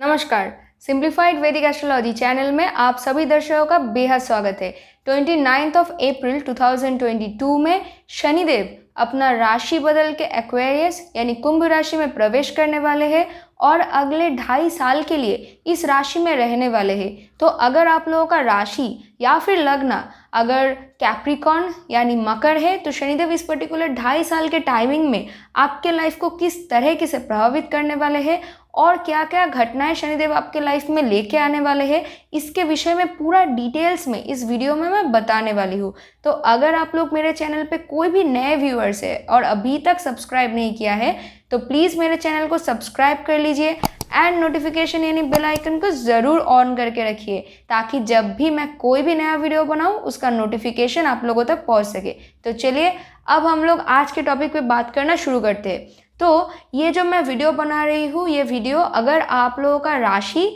नमस्कार। सिंप्लीफाइड वैदिक astrology channel में आप सभी दर्शकों का बेहद स्वागत है। 29 अप्रैल 2022 में शनिदेव अपना राशि बदल के एक्वेरियस यानी कुंभ राशि में प्रवेश करने वाले हैं और अगले 2.5 साल के लिए इस राशि में रहने वाले हैं। तो अगर आप लोगों का राशि या फिर लग्न अगर कैप्रिकॉर्न यानी मकर है तो शनिदेव इस पर्टिकुलर 2.5 साल के टाइमिंग में आपके लाइफ को किस तरह से प्रभावित करने वाले हैं और क्या क्या घटनाएं शनिदेव आपके लाइफ में लेके आने वाले हैं, इसके विषय में पूरा डिटेल्स में इस वीडियो में मैं बताने वाली हूँ। तो अगर आप लोग मेरे चैनल पे कोई भी नए व्यूअर्स है और अभी तक सब्सक्राइब नहीं किया है तो प्लीज़ मेरे चैनल को सब्सक्राइब कर लीजिए एंड नोटिफिकेशन यानी बेल आइकन को ज़रूर ऑन करके रखिए ताकि जब भी मैं कोई भी नया वीडियो बनाऊँ उसका नोटिफिकेशन आप लोगों तक पहुँच सके। तो चलिए अब हम लोग आज के टॉपिक पे बात करना शुरू करते हैं। तो ये जो मैं वीडियो बना रही हूँ ये वीडियो अगर आप लोगों का राशि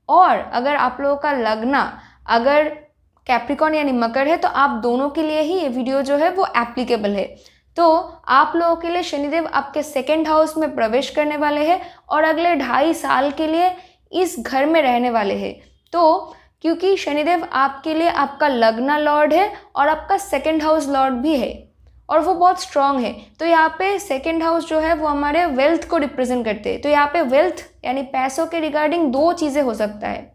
और अगर आप लोगों का लग्न अगर कैप्रिकॉर्न यानी मकर है तो आप दोनों के लिए ही ये वीडियो जो है वो एप्लीकेबल है। तो आप लोगों के लिए शनिदेव आपके 2nd हाउस में प्रवेश करने वाले हैं और अगले 2.5 साल के लिए इस घर में रहने वाले हैं। तो क्योंकि शनिदेव आपके लिए आपका लग्न लॉर्ड है और आपका 2nd हाउस लॉर्ड भी है और वो बहुत स्ट्रांग है, तो यहाँ पे 2nd हाउस जो है वो हमारे वेल्थ को रिप्रेजेंट करते हैं। तो यहाँ पे वेल्थ यानी पैसों के रिगार्डिंग 2 चीज़ें हो सकता है।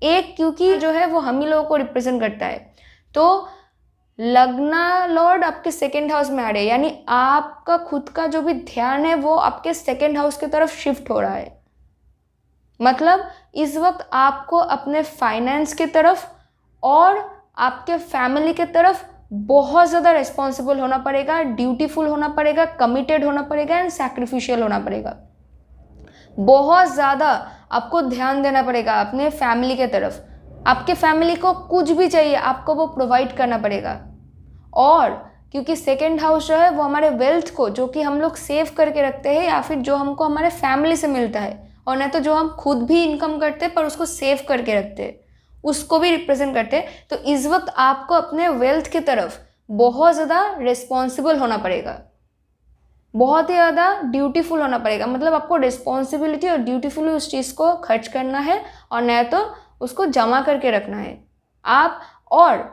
एक क्योंकि जो है वो हम ही लोगों को रिप्रेजेंट करता है, तो लग्न लॉर्ड आपके 2nd हाउस में आ रहे हैं यानी आपका खुद का जो भी ध्यान है वो आपके 2nd हाउस की तरफ शिफ्ट हो रहा है। मतलब इस वक्त आपको अपने फाइनेंस की तरफ और आपके फैमिली की तरफ बहुत ज़्यादा रिस्पॉन्सिबल होना पड़ेगा, ड्यूटीफुल होना पड़ेगा, कमिटेड होना पड़ेगा एंड सैक्रिफिशियल होना पड़ेगा। बहुत ज़्यादा आपको ध्यान देना पड़ेगा अपने फैमिली के तरफ। आपके फैमिली को कुछ भी चाहिए आपको वो प्रोवाइड करना पड़ेगा। और क्योंकि 2nd हाउस जो है वो हमारे वेल्थ को जो कि हम लोग सेव करके रखते हैं या फिर जो हमको हमारे फैमिली से मिलता है और नहीं तो जो हम खुद भी इनकम करते हैं पर उसको सेव करके रखते हैं उसको भी रिप्रेजेंट करते हैं। तो इस वक्त आपको अपने वेल्थ की तरफ बहुत ज़्यादा रिस्पॉन्सिबल होना पड़ेगा, बहुत ही ज़्यादा ड्यूटीफुल होना पड़ेगा। मतलब आपको रिस्पॉन्सिबिलिटी और ड्यूटीफुली उस चीज़ को खर्च करना है और नहीं तो उसको जमा करके रखना है आप। और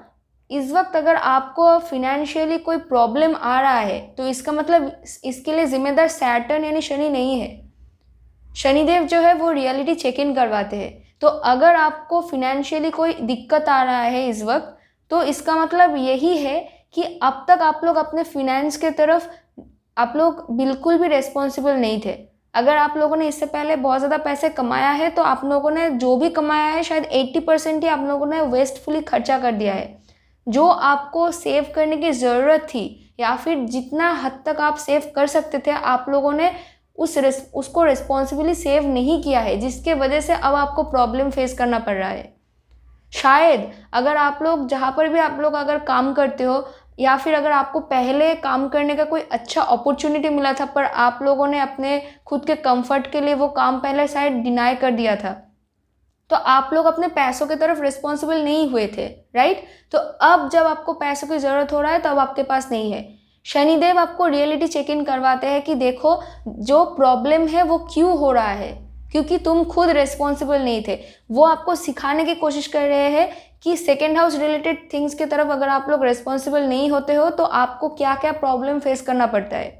इस वक्त अगर आपको फिनेंशियली कोई प्रॉब्लम आ रहा है तो इसका मतलब इसके लिए जिम्मेदार सैटर्न यानी शनि नहीं है। शनिदेव जो है वो रियलिटी चेक इन करवाते हैं। तो अगर आपको फिनेंशियली कोई दिक्कत आ रहा है इस वक्त तो इसका मतलब यही है कि अब तक आप लोग अपने फिनेंस के तरफ आप लोग बिल्कुल भी रिस्पॉन्सिबल नहीं थे। अगर आप लोगों ने इससे पहले बहुत ज़्यादा पैसे कमाया है तो आप लोगों ने जो भी कमाया है शायद 80% ही आप लोगों ने वेस्टफुली खर्चा कर दिया है। जो आपको सेव करने की ज़रूरत थी या फिर जितना हद तक आप सेव कर सकते थे आप लोगों ने उसको रिस्पॉन्सिबली सेव नहीं किया है, जिसके वजह से अब आपको प्रॉब्लम फेस करना पड़ रहा है। शायद अगर आप लोग जहाँ पर भी आप लोग अगर काम करते हो या फिर अगर आपको पहले काम करने का कोई अच्छा अपॉर्चुनिटी मिला था पर आप लोगों ने अपने खुद के कंफर्ट के लिए वो काम पहले शायद डिनाई कर दिया था तो आप लोग अपने पैसों की तरफ रिस्पॉन्सिबल नहीं हुए थे, राइट। तो अब जब आपको पैसों की ज़रूरत हो रहा है तो अब आपके पास नहीं है। शनिदेव आपको रियलिटी चेक इन करवाते हैं कि देखो जो प्रॉब्लम है वो क्यों हो रहा है, क्योंकि तुम खुद रिस्पॉन्सिबल नहीं थे। वो आपको सिखाने की कोशिश कर रहे हैं कि 2nd हाउस रिलेटेड थिंग्स की तरफ अगर आप लोग रिस्पॉन्सिबल नहीं होते हो तो आपको क्या क्या प्रॉब्लम फेस करना पड़ता है।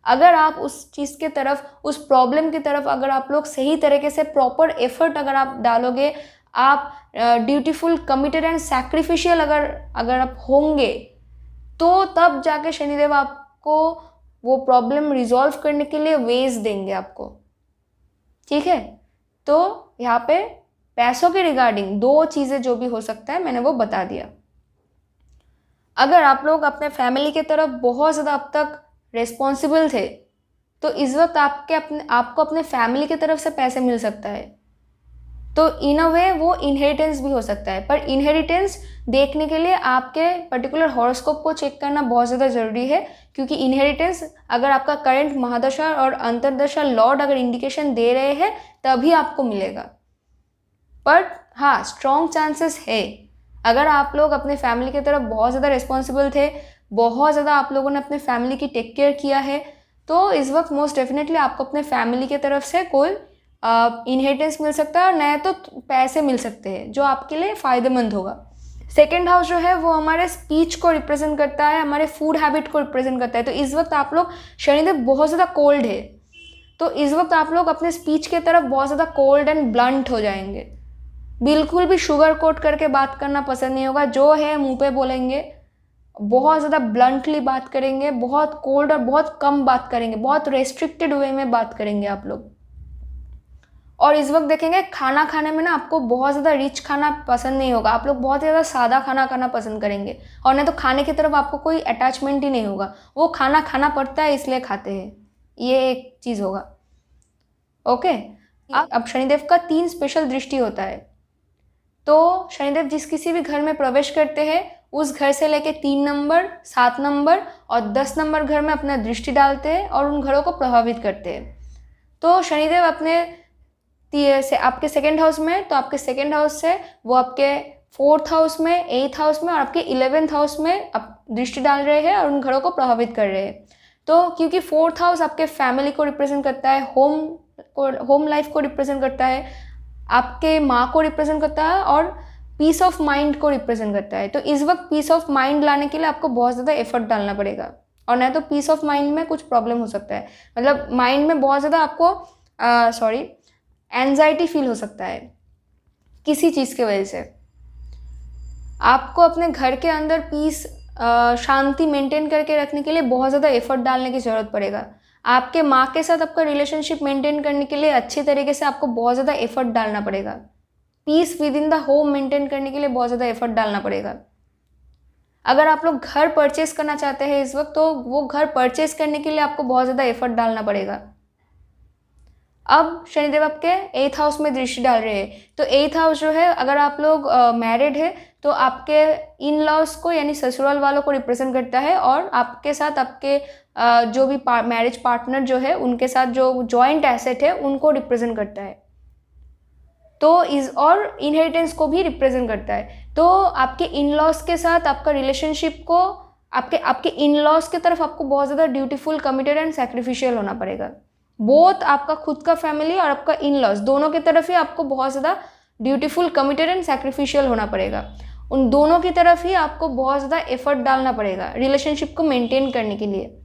अगर आप उस चीज़ की तरफ उस प्रॉब्लम की तरफ अगर आप लोग सही तरीके से प्रॉपर एफर्ट अगर आप डालोगे, आप ड्यूटीफुल, कमिटेड एंड सैक्रिफिशियल अगर आप होंगे तो तब जाके शनिदेव आपको वो प्रॉब्लम रिजॉल्व करने के लिए वेज देंगे आपको, ठीक है। तो यहाँ पे पैसों के रिगार्डिंग 2 चीज़ें जो भी हो सकता है मैंने वो बता दिया। अगर आप लोग अपने फैमिली की तरफ बहुत ज़्यादा अब तक रिस्पॉन्सिबल थे तो इस वक्त आपको अपने फैमिली की तरफ से पैसे मिल सकता है। तो इन अ वे वो इनहेरिटेंस भी हो सकता है, पर इनहेरिटेंस देखने के लिए आपके पर्टिकुलर हॉरोस्कोप को चेक करना बहुत ज़्यादा ज़रूरी है, क्योंकि इनहेरिटेंस अगर आपका करंट महादशा और अंतरदशा लॉर्ड अगर इंडिकेशन दे रहे हैं तभी आपको मिलेगा। पर हाँ, स्ट्रॉन्ग चांसेस है। अगर आप लोग अपने फैमिली की तरफ बहुत ज़्यादा रिस्पॉन्सिबल थे, बहुत ज़्यादा आप लोगों ने अपने फैमिली की टेक केयर किया है तो इस वक्त मोस्ट डेफिनेटली आपको अपने फैमिली की तरफ से कोई इनहेरिटेंस मिल सकता है और नए तो पैसे मिल सकते हैं जो आपके लिए फ़ायदेमंद होगा। सेकेंड हाउस जो है वो हमारे स्पीच को रिप्रेजेंट करता है, हमारे फूड हैबिट को रिप्रेजेंट करता है। तो इस वक्त आप लोग, शनिदेव बहुत ज़्यादा कोल्ड है, तो इस वक्त आप लोग अपने स्पीच के तरफ बहुत ज़्यादा कोल्ड एंड ब्लंट हो जाएंगे। बिल्कुल भी शुगर कोट करके बात करना पसंद नहीं होगा, जो है मुंह पे बोलेंगे, बहुत ज़्यादा ब्लंटली बात करेंगे, बहुत कोल्ड और बहुत कम बात करेंगे, बहुत रेस्ट्रिक्टेड वे में बात करेंगे आप लोग। और इस वक्त देखेंगे खाना खाने में ना आपको बहुत ज़्यादा रिच खाना पसंद नहीं होगा, आप लोग बहुत ज़्यादा सादा खाना खाना पसंद करेंगे, और नहीं तो खाने की तरफ आपको कोई अटैचमेंट ही नहीं होगा, वो खाना खाना पड़ता है इसलिए खाते हैं, ये एक चीज़ होगा। ओके, अब शनिदेव का 3 स्पेशल दृष्टि होता है। तो शनिदेव जिस किसी भी घर में प्रवेश करते हैं उस घर से लेके 3 नंबर, 7 नंबर और 10 नंबर घर में अपना दृष्टि डालते हैं और उन घरों को प्रभावित करते हैं। तो शनिदेव अपने से आपके सेकेंड हाउस में, तो आपके सेकेंड हाउस से वो आपके 4th हाउस में, 8th हाउस में और आपके 11th हाउस में दृष्टि डाल रहे हैं और उन घरों को प्रभावित कर रहे हैं। तो क्योंकि 4th हाउस आपके फैमिली को रिप्रेजेंट करता है, होम लाइफ को रिप्रेजेंट करता है, आपके माँ को रिप्रेजेंट करता है और पीस ऑफ माइंड को रिप्रेजेंट करता है। तो इस वक्त पीस ऑफ माइंड लाने के लिए आपको बहुत ज़्यादा एफर्ट डालना पड़ेगा, और नहीं तो पीस ऑफ माइंड में कुछ प्रॉब्लम हो सकता है, मतलब माइंड में बहुत ज़्यादा आपको एंजाइटी फील हो सकता है किसी चीज़ की वजह से। आपको अपने घर के अंदर पीस, शांति मेंटेन करके रखने के लिए बहुत ज़्यादा एफर्ट डालने की ज़रूरत पड़ेगा। आपके माँ के साथ आपका रिलेशनशिप मेंटेन करने के लिए अच्छे तरीके से आपको बहुत ज़्यादा एफर्ट डालना पड़ेगा। Peace with in the home maintain करने के लिए बहुत ज़्यादा एफर्ट डालना पड़ेगा। अगर आप लोग घर परचेस करना चाहते हैं इस वक्त, तो वो घर परचेस करने के लिए आपको बहुत ज़्यादा एफर्ट डालना पड़ेगा। अब शनिदेव आपके 8th हाउस में दृष्टि डाल रहे हैं, तो 8th हाउस जो है, अगर आप लोग मैरिड है तो आपके इन लॉज को यानी ससुराल वालों को रिप्रेजेंट करता है, और आपके साथ आपके जो भी मैरिज पार्टनर जो है उनके साथ जो जॉइंट एसेट है उनको रिप्रेजेंट करता है। तो और इनहेरिटेंस को भी रिप्रेजेंट करता है। तो आपके इन लॉज के साथ आपका रिलेशनशिप को, आपके इन लॉज की तरफ आपको बहुत ज़्यादा ड्यूटीफुल, कमिटेड एंड सैक्रिफिशियल होना पड़ेगा। बोथ आपका खुद का फैमिली और आपका इन लॉज दोनों की तरफ ही आपको बहुत ज़्यादा ड्यूटीफुल, कमिटेड एंड सैक्रिफिशियल होना पड़ेगा। उन दोनों की तरफ ही आपको बहुत ज़्यादा एफर्ट डालना पड़ेगा रिलेशनशिप को मेंटेन करने के लिए,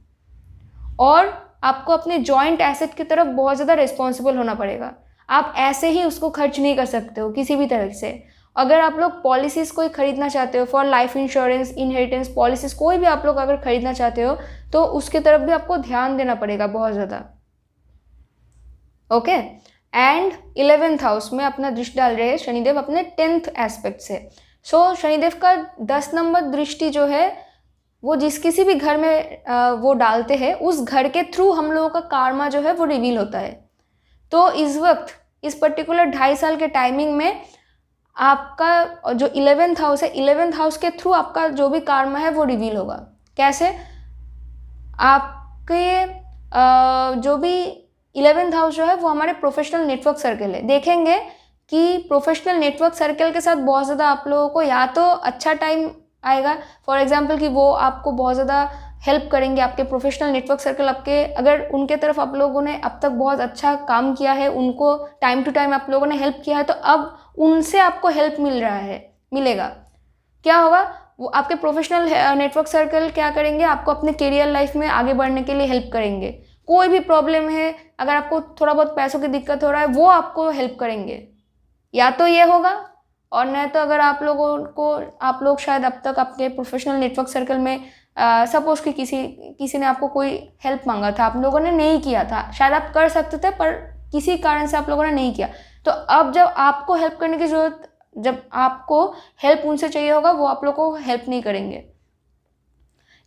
और आपको अपने जॉइंट एसेट की तरफ बहुत ज़्यादा रिस्पॉन्सिबल होना पड़ेगा। आप ऐसे ही उसको खर्च नहीं कर सकते हो किसी भी तरह से। अगर आप लोग पॉलिसीज़ कोई ख़रीदना चाहते हो, for life insurance, inheritance policies, कोई भी आप लोग अगर ख़रीदना चाहते हो तो उसकी तरफ भी आपको ध्यान देना पड़ेगा बहुत ज़्यादा। ओके, एंड 11th हाउस में अपना दृष्टि डाल रहे हैं शनिदेव अपने 10th एस्पेक्ट से। सो शनिदेव का 10 नंबर दृष्टि जो है वो जिस किसी भी घर में वो डालते हैं, उस घर के थ्रू हम लोगों का कार्मा जो है वो रिवील होता है। तो इस वक्त, इस पर्टिकुलर 2.5 साल के टाइमिंग में आपका जो 11th हाउस है, 11th हाउस के थ्रू आपका जो भी कार्मा है वो रिवील होगा। कैसे? आपके जो भी 11th हाउस जो है वो हमारे प्रोफेशनल नेटवर्क सर्कल है। देखेंगे कि प्रोफेशनल नेटवर्क सर्कल के साथ बहुत ज़्यादा आप लोगों को या तो अच्छा टाइम आएगा, फॉर एग्जांपल कि वो आपको बहुत ज़्यादा हेल्प करेंगे, आपके प्रोफेशनल नेटवर्क सर्कल आपके, अगर उनके तरफ आप लोगों ने अब तक बहुत अच्छा काम किया है, उनको टाइम टू टाइम आप लोगों ने हेल्प किया है, तो अब उनसे आपको हेल्प मिलेगा। क्या होगा? वो आपके प्रोफेशनल नेटवर्क सर्कल क्या करेंगे? आपको अपने करियर लाइफ में आगे बढ़ने के लिए हेल्प करेंगे। कोई भी प्रॉब्लम है, अगर आपको थोड़ा बहुत पैसों की दिक्कत हो रहा है, वो आपको हेल्प करेंगे। या तो ये होगा, और नहीं तो अगर आप लोग शायद अब तक आपके प्रोफेशनल नेटवर्क सर्कल में सपोज कि किसी ने आपको कोई हेल्प मांगा था, आप लोगों ने नहीं किया था, शायद आप कर सकते थे पर किसी कारण से आप लोगों ने नहीं किया, तो अब जब आपको हेल्प करने की ज़रूरत, जब आपको हेल्प उनसे चाहिए होगा, वो आप लोग को हेल्प नहीं करेंगे।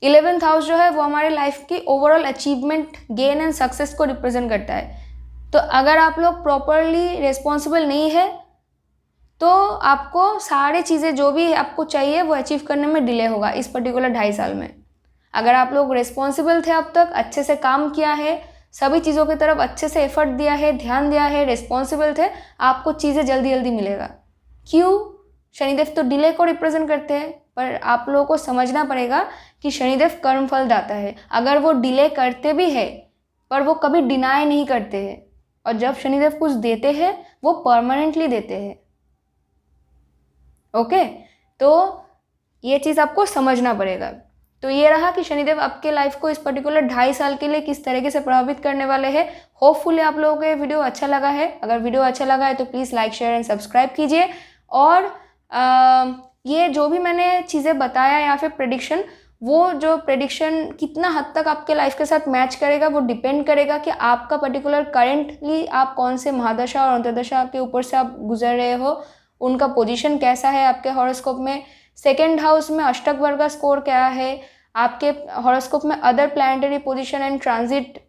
11th हाउस जो है वो हमारे लाइफ की overall achievement, gain and success को रिप्रेजेंट करता है। तो अगर आप लोग प्रॉपरली रिस्पॉन्सिबल नहीं है तो आपको सारी चीज़ें जो भी आपको चाहिए वो अचीव करने में डिले होगा इस पर्टिकुलर 2.5 साल में। अगर आप लोग रिस्पॉन्सिबल थे, अब तक अच्छे से काम किया है, सभी चीज़ों की तरफ अच्छे से एफर्ट दिया है, ध्यान दिया है, रिस्पॉन्सिबल थे, आपको चीज़ें जल्दी जल्दी मिलेगा। क्यों? शनिदेव तो डिले को रिप्रेजेंट करते हैं, पर आप लोगों को समझना पड़ेगा कि शनिदेव कर्मफल दाता है। अगर वो डिले करते भी है पर वो कभी डिनाई नहीं करते हैं, और जब शनिदेव कुछ देते हैं वो परमानेंटली देते हैं। ओके, तो ये चीज़ आपको समझना पड़ेगा। तो ये रहा कि शनिदेव आपके लाइफ को इस पर्टिकुलर 2.5 साल के लिए किस तरीके से प्रभावित करने वाले हैं। होपफुली आप लोगों को ये वीडियो अच्छा लगा है। अगर वीडियो अच्छा लगा है तो please like share and subscribe कीजिए। और ये जो भी मैंने चीज़ें बताया या फिर प्रेडिक्शन, वो जो प्रेडिक्शन कितना हद तक आपके लाइफ के साथ मैच करेगा वो डिपेंड करेगा कि आपका पर्टिकुलर करेंटली आप कौन से महादशा और अंतर्दशा के ऊपर से आप गुजर रहे हो, उनका पोजीशन कैसा है आपके हॉरोस्कोप में, सेकेंड हाउस में अष्टक वर्ग का स्कोर क्या है, आपके हॉरोस्कोप में other planetary position and transit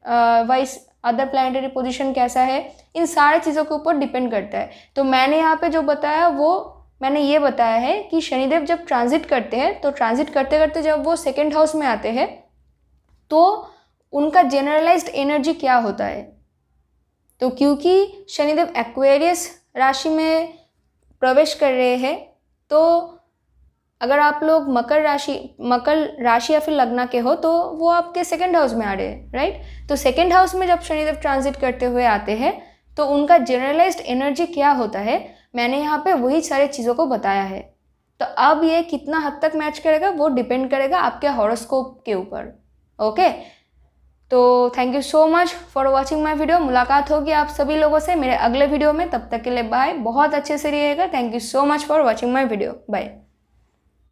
wise other planetary position कैसा है, इन सारे चीज़ों के ऊपर डिपेंड करता है। तो मैंने यहाँ पे जो बताया वो मैंने ये बताया है कि शनिदेव जब ट्रांजिट करते हैं तो ट्रांजिट करते करते जब वो सेकेंड हाउस में आते हैं तो उनका जनरलाइज्ड एनर्जी क्या होता है। तो क्योंकि शनिदेव एक्वेरियस राशि में प्रवेश कर रहे हैं, तो अगर आप लोग मकर राशि या फिर लग्न के हो तो वो आपके सेकेंड हाउस में आ रहे हैं, राइट। तो सेकेंड हाउस में जब शनिदेव ट्रांजिट करते हुए आते हैं तो उनका जनरलाइज्ड एनर्जी क्या होता है, मैंने यहाँ पे वही सारी चीज़ों को बताया है। तो अब ये कितना हद तक मैच करेगा वो डिपेंड करेगा आपके हॉरोस्कोप के ऊपर। ओके, तो thank you so much for watching my video. मुलाकात होगी आप सभी लोगों से मेरे अगले वीडियो में। तब तक के लिए बाय, बहुत अच्छे से रहिएगा। Thank you so much for watching my video. Bye.